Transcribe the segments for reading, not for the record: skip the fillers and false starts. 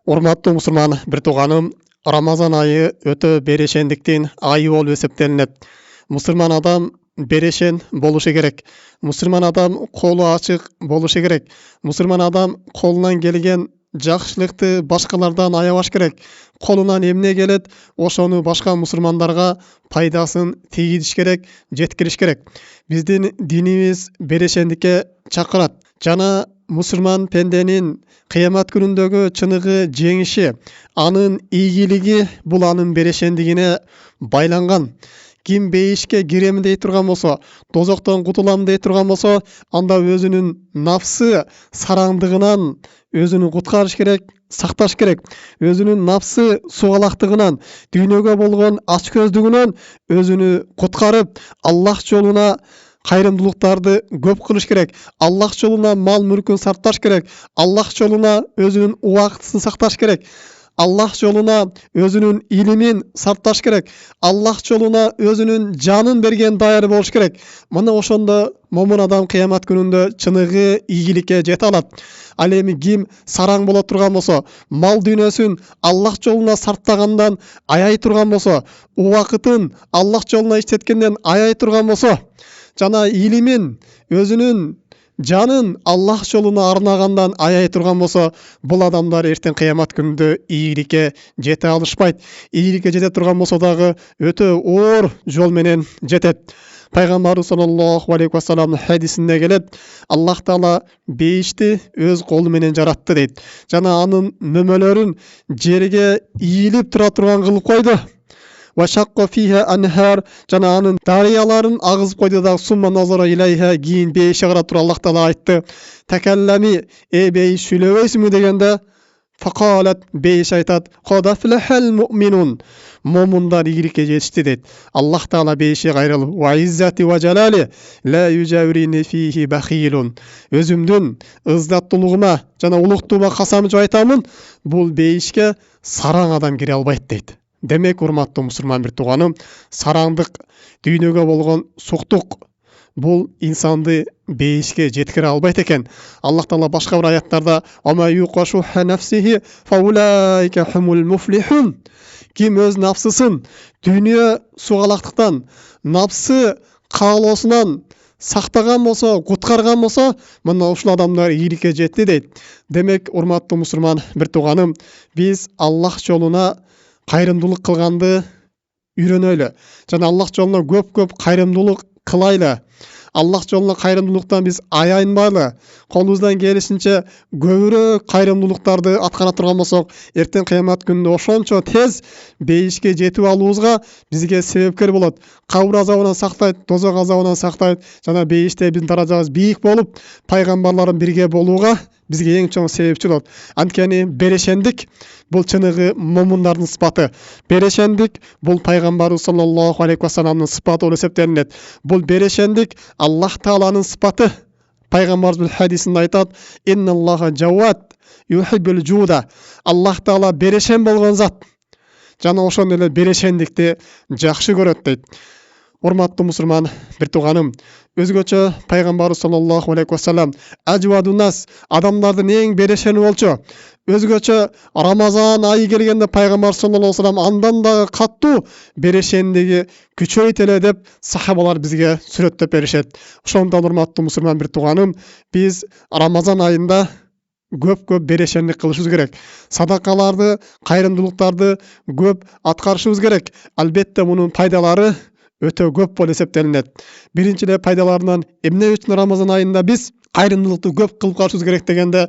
Урматтуу мусулман бир тууганым, Рамазан айы өтө берешендиктин айы болуп эсептелинет. Мусулман адам берешен болушу керек. Мусулман адам колу ачык болушу керек. Мусулман адам колунан келген жакшылыкты башкалардан аябаш керек. Колунан эмне келет, ошону башка мусулмандарга пайдасын тийгизиш керек, жеткириш керек. Биздин динибиз берешендикке чакырат. Жана мусулман пенденин кыямат күнүндөгү чыныгы жеңиши, анын ийгилиги бул анын берешендигине байланган. Ким бейишке кирем дей турган болсо, дозоктон кутулам дей турган болсо, анда өзүнүн нафсы сараңдыгынан өзүнү куткарыш керек, сакташ керек. Өзүнүн нафсы сугалактыгынан, дүйнөгө болгон ачкөздүгүнөн өзүнү куткарып, Аллах жолуна кайрымдуулуктарды көп кылыш керек. Аллах жолуна мал мүлкүн сарпташ керек. Аллах жолуна өзүнүн убактысын сакташ керек. Аллах жолуна өзүнүн илимин сарпташ керек. Аллах жолуна өзүнүн жанын берген даяр болуш керек. Мына ошондо момун адам кыямат күнүндө чыныгы ийгиликке жете алат. Ал эми ким сараң боло турган болсо, мал дүйнөсүн Аллах жолуна сарптагандан аяй турган болсо, убакытын Аллах жолуна иштеткенден аяй турган болсо, жана илимин, өзүнүн жанын Аллах жолуна арнагандан аяй турган болсо, бул адамдар эртең кыямат күнүндө ийгиликке жете алышпайт. Ийгиликке жете турган болсо дагы өтө оор жол менен жетет. Пайгамбарыбыз саллаллаху алейхи вассалам хадисинде келет: Аллах Таала бейишти өз колу менен жаратты дейт. Жана анын мөмөлөрүн жерге ийилип тура турган кылып койду. Вашакка фиха анхар, жана анын дарыяларын агызып койду да, сумма назара илайха, кийин бейишке карап туруп Аллах Таала айтты: "Такаллами, бейиш сүйлөбөйсүңбү?" дегенде, факалат, бейиш айтат: "Кадафлахал муъминун", момундар ийгиликке жетишти дейт. Аллах Таала бейишке кайрылып: "Ва иззати ва жалали, ла южаврини фихи бахилун", өзүмдүн ыззаттуулугума жана улуктуума касам жеп айтамын, бул бейишке сараң адам кире албайт дейт. Демек, урматтуу мусулман бир тууганым, сараңдык, дүйнөгө болгон суктук бул инсанды бейишке жеткире албайт экен. Аллах Таала башка бир аяттарда: "Ама юқашу ханафсихи фаулайка хумул муфлихун", ким өз нафсысын дүйнө сугалактыктан, нафсы каалоосунан сактаган болсо, куткарган болсо, мына ушул адамдар ийгиликке жетти дейт. Демек, урматтуу мусулман бир тууганым, биз Аллах жолуна кайрымдуулук кылганды үйрөнөлү. Жана Аллах жолуна көп кайрымдуулук кылайлы. Аллах жолуна кайрымдуулуктан биз аянбайлы. Колубуздан келишинче көбүрөөк кайрымдуулуктарды аткара турган болсок, эртең кыямат күнүндө ошончо тез бейишке жетип алуубузга бизге себепкер болот. Кабыр азабынан сактайт, дозок азабынан сактайт, жана бейиште биздин даражабыз бийик болуп, пайгамбарлардын бирге болууга бизге эң чоң себепчи болот. Анткени берешендик бул чыныгы момундардын сыпаты. Берешендик бул пайгамбарыбыз саллаллаху алейхи вассаламдын сыпаты болуп эсептелинет. Бул берешендик Аллах Тааланын сыпаты. Пайгамбарыбыз хадисинде айтат: "Инналлаха жават, юхиббул жуда". Аллах Таала берешен болгон зат. Жана ошондой эле берешендикти жакшы көрөт дейт. Урматтуу мусулман бир тууганым, өзгөчө пайгамбарыбыз саллаллаху алейхи вассалам ажвадунас, адамдардын эң берешени болчу. Өзгөчө Рамазан айы келгенде пайгамбар саллаллаху алейхи вассалам андан дагы каттуу берешендиги күчөйт эле деп сахабалар бизге сүрөттөп беришет. Ошондон урматтуу мусулман бир тууганым, биз Рамазан айында көп берешендик кылышыбыз керек. Садакаларды, кайрымдуулуктарды көп аткарышыбыз керек. Албетте мунун пайдалары өтө көп болуп эсептелинет. Биринчи эле пайдаларынан эмне үчүн Рамазан айында биз кайрымдуулукту көп кылып калышыбыз керек дегенде,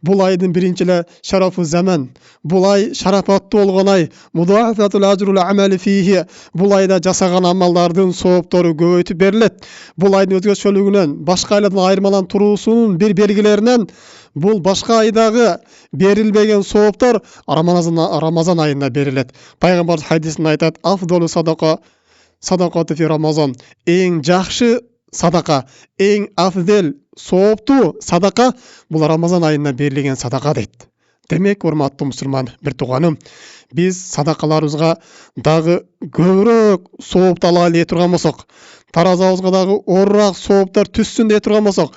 бул айдын биринчи эле шарафу заман, бул ай шарапаттуу болгон ай, мудафатул ажрул амали фихи, бул айда жасаган амалдардын сооптору көбөйтүп берилет. Бул айдын өзгөчөлүгүнөн, башка айlardan айырмаланып туруусунун бир белгилеринен бул башка айдагы берилбеген сооптор Рамазан айында берилет. Пайгамбар хадисинде айтат: "Афдолу садакаты фи Рамазан", эң жакшы садака, эң афдел, сооптуу садака бул Рамазан айында берилген садака дейт. Демек, урматтуу мусулман бир тууганым, биз садакаларыбызга дагы көбүрөөк сооп алалы дей турган болсок, таразабызга дагы оруураак сооптор түссүн дей турган болсок,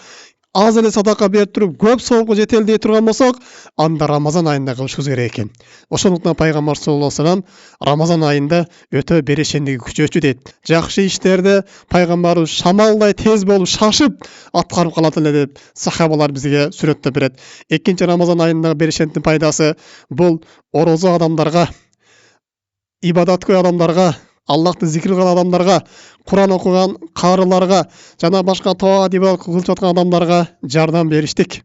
аз эле садака берип туруп көп соопко жетели дей турган болсок, анда Рамазан айында кылышыбыз керек экен. Ошондуктан пайгамбар саллаллаху алейхи вассалам Рамазан айында өтө берешендиги күчөчү дейт. Жакшы иштерди пайгамбарыбыз шамалдай тез болуп шашып аткарып калат эле деп сахабалар бизге сүрөттөп берет. Экинчи Рамазан айындагы берешендин пайдасы бул орозо адамдарга, ибадаткөй адамдарга, Аллахты зикир кылган адамдарга, Куран окуган карыларга жана башка таат ибадат кылып жаткан адамдарга жардам бериштик.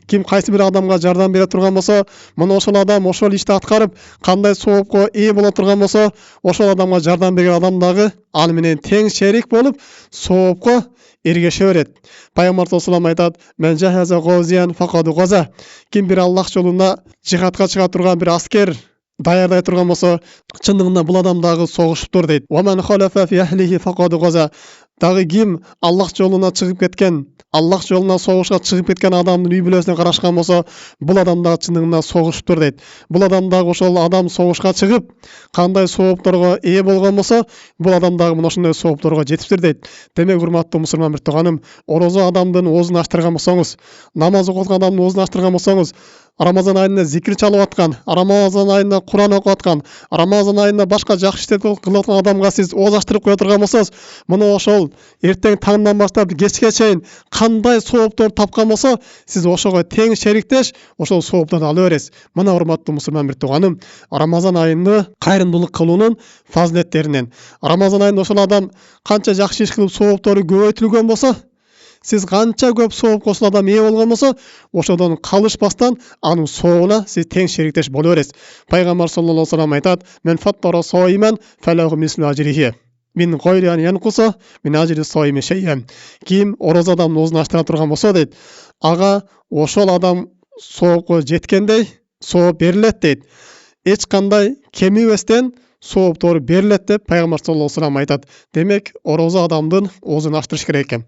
Ким кайсы бир адамга жардам бере турган болсо, мына ошол адам ошол ишти аткарып, кандай соопко ээ боло турган болсо, ошол адамга жардам берген адам дагы ал менен тең шерик болуп, соопко эргеше берет. Пайгамбар саллаллаху алейхи айтат: "Мен жахаза гозиян факаду газа." Ким бир Аллах жолунда жихадка чыга турган бир аскер даярдай турган болсо, чындыгында бул адам дагы согушуптур дейт. "Ва ман халафа фи ахлихи факаду газа." Дагы ким Аллах жолуна чыгып кеткен, Аллах жолуна согушка чыгып кеткен адамдын үй бүлөсүнө карашкан болсо, бул адам дагы чындыгында согушуптур дейт. Бул адам дагы ошол адам согушка чыгып, кандай соопторго ээ болгон болсо, бул адам дагы мына ошондой соопторго жетиптир дейт. Демек, урматтуу мусулман бир тууганым, орозо адамдын оозун ачтырган болсоңуз, намаз окуткан адамдын оозун ачтырган болсоңуз, Рамазан айында зикир чалып аткан, Рамазан айында Куран окуп аткан, Рамазан айында башка жакшы иштерди кылып аткан адамга сиз ооз ачтырып кое турган болсоңуз, мына ошол эртең таңдан баштап кечке чейин кандай сооптор тапкан болсо, сиз ошого тең шериктеш, ошол соопторду ала бересиз. Мына урматтуу мусулман бир тууганым, Рамазан айында кайрымдуулук кылуунун фазилеттеринен. Рамазан айында ошол адам канча жакшы иш кылып сооптору көбөйтүлгөн болсо, сиз канча көп соопко ошол адам ээ болгон болсо, ошодон калышпастан анын соогуна сиз тең шериктеш боло бересиз. Пайгамбар саллаллаху алейхи вассалам айтат: "Мен фаттара сойман фалаху мислу ажрихи. Мин гайри ан янкуса мин ажри сойми шей'ан." Ким орозо адамдын оозун ачтыра турган болсо дейт, ага ошол адам соопко жеткендей сооп берилет дейт. Эч кандай кемибестен сооптор берилет деп пайгамбар саллаллаху алейхи вассалам айтат. Демек, орозо адамдын оозун ачтырыш керек экен.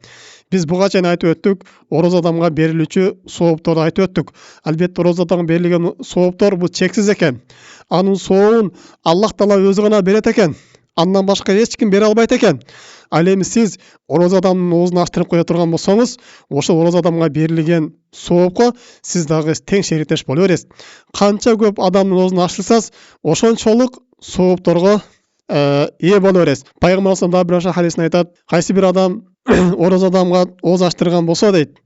Биз буга чейин айтып өттүк, орозо адамга берилүүчү соопторду айтып өттүк. Албетте орозо адамга берилген сооптор бул чексиз экен. Анын соогун Аллах Таала өзү гана берет экен. Андан башка эч ким бере албайт экен. Ал эми сиз орозо адамдын оозун ачтырып кое турган болсоңуз, ошол орозо адамга берилген соопко сиз дагы тең шериктеш боло бересиз. Канча көп адамдын оозун ачтырсаңыз, ошончолук соопторго ээ боло бересиз. Пайгамбар саллаллаху алейхи вассалам хадисинде айтат: "Кайсы бир адам орозо адамга ооз ачтырган болсо" дейт,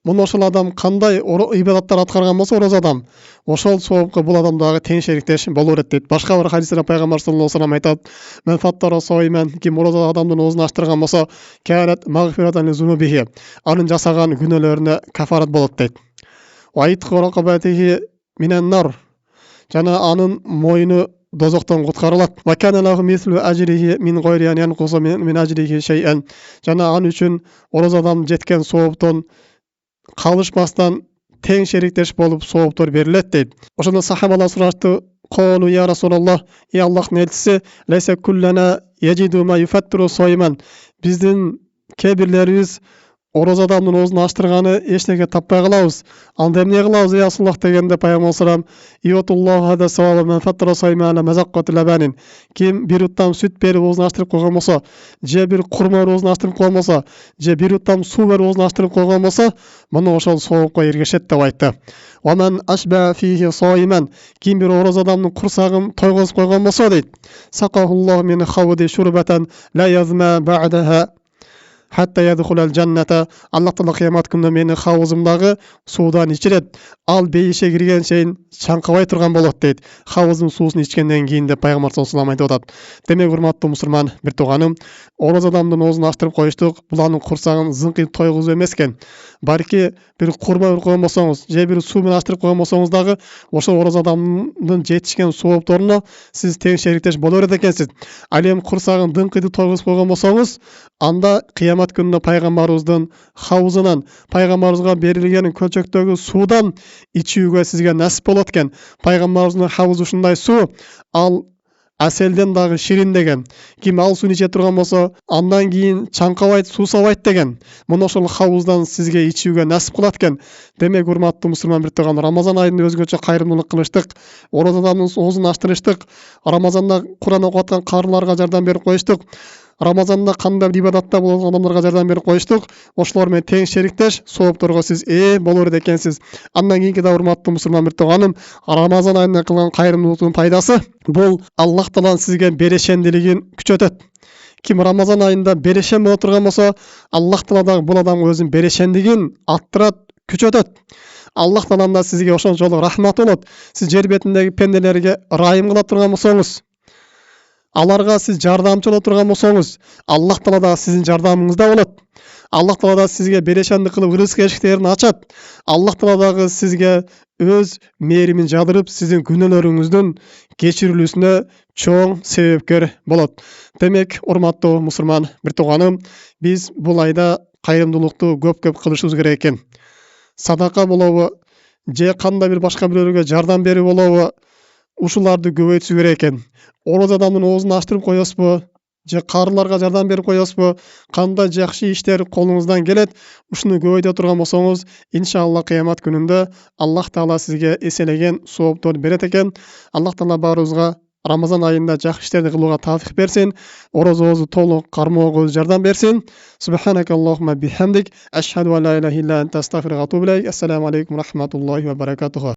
"Мына ошол адам кандай ибадаттар аткарган болсо орозо адам, ошол соопко бул адам дагы тең шериктеш боло берет" дейт. Башка бир хадисте пайгамбар саллаллаху алейхи вассалам айтат: "Мен фаттара сойман." Ким орозо адамдын оозун ачтырган болсо, "Канат магфиратан лизунубихи." Анын жасаган күнөөлөрүнө кафарат болот дейт. "Ва итқу рақабатихи минан нар." Жана анын мойну дозоктон куткарылат. "Ва кана лаху мислу ажрихи мин гайри ан янкуса мин ажрихи шей'ан." Жана анын үчүн орозо адам жеткен сооптон калышпастан тең шериктеш болуп сооптор берилет дейт. Ошондо сахабалар сурашты: "Колу я Расулаллах, ey Аллахтын элчиси, лейса куллана яжиду ма юфаттиру сойман." Биздин кээ-бирлерибиз орозо адамдын оозун ачтырганы эчтеке таппай калабыз. Анда эмне кылабыз, ey Расулаллах дегенде пайгамбар салам: "Иотуллаху хада саваба мен фаттара соймана мазаккат лабанин." Ким бир уттам сүт берип оозун ачтырып койгон болсо, же бир курма оозун ачтырып койгон болсо, же бир уттам суу берип оозун ачтырып койгон болсо, мына ошол соопко эргешет деп айтты. "Ва мен ашба фихи сойман." Ким бир орозо адамдын курсагын тойгозуп койгон болсо дейт, "Сакахуллаху мин хавди шурбатан ла язма бa'daha hatta yadkhulal jannata." Аллах Таала кыямат күнүндө менин хавызымдагы суудан ичирет. Ал бейишке кирген чейин чаңкабай турган болот дейт. Хавыздын суусун ичкенден кийин деп пайгамбар саллаллаху алейхи вассалам айтып атат. Демек, урматтуу мусулман бир тууганым, орозо адамдын оозун ачтырып коюштук бул анын курсагын зыңкыйып тойгузуу эмес экен. Балки бир курма берип койгон болсоңуз, же бир суу менен ачтырып койгон болсоңуз дагы, ошол орозо адамдын жетишкен соопторуна сиз тең шериктеш боло берет экенсиз. Ал эми курсагын дыңкыйтып тойгузуп койгон болсоңуз, анда кыямат күнүндө пайгамбарыбыздын хавызынан, пайгамбарыбызга берилген көлчөктөгү суудан ичүүгө сизге насип болот экен. Пайгамбарыбыздын хавызы ушундай суу, ал аселден дагы ширин деген. Ким ал сууну иче турган болсо, андан кийин чаңкабайт, суусабайт деген. Мына ошол хавыздан сизге ичүүгө насип кылат экен. Демек, урматтуу мусулман бир тууган, Рамазан айында өзгөчө кайрымдуулук кылыштык, орозо адамдын оозун ачтырыштык, Рамазанда Куран окуп аткан карыларга жардам берип коюштук. Рамазанда кандай бир ибадатта болгон адамдарга жардам берип коюштук. Ошолор менен тең шериктеш, соопторго сиз болор экенсиз. Андан кийинки да урматтуу мусулман бир тууганым, Рамазан айында кылган кайрымдуулуктун пайдасы бул Аллах Тааланын сизге берешендилигин күчөтөт. Ким Рамазан айында берешен боло турган болсо, Аллах Таала дагы бул адамга өзүнүн берешендигин арттырат, күчөтөт. Аллах Таалам да сизге ошончолук рахмат болот. Сиз жер бетиндеги пенделерге ырайым кыла турган болсоңуз, аларга сиз жардамчы боло турган болсоңуз, Аллах Таала да сиздин жардамыңызда болот. Аллах Таала да сизге берешендик кылып рызык эшиктерин ачат. Аллах Таала дагы сизге өз мээримин жадырып, сиздин күнөөлөрүңүздүн кечирилүүсүнө чоң себепкер болот. Демек, урматтуу мусулман бир тууганым, биз бул айда кайрымдуулукту көп кылышыбыз керек экен. Садака болобу, же кандай бир башка бирөөлөргө жардам берүү болобу, ушуларды көбөйтүш керек экен. Оразаданын оозун ачтырып коесузбу, же карыларга жардам берип коесузбу, кандай жакшы иштер колуңуздан келет, ушуну көбөйтө турган болсоңуз, иншалла кыямат күнүндө Аллах Таала сизге эселеген соопторду берет экен. Аллах Таала баарыбызга Рамазан айында жакшы иштерди кылууга тавфик берсин, оразабызды толук кармоого жардам берсин. Субханакаллахумма бихамдик, ашхаду ан ла илаха илля анта астагфирука ва атубу илейк. Ассаламу алейкум ва рахматуллахи ва баракатуху.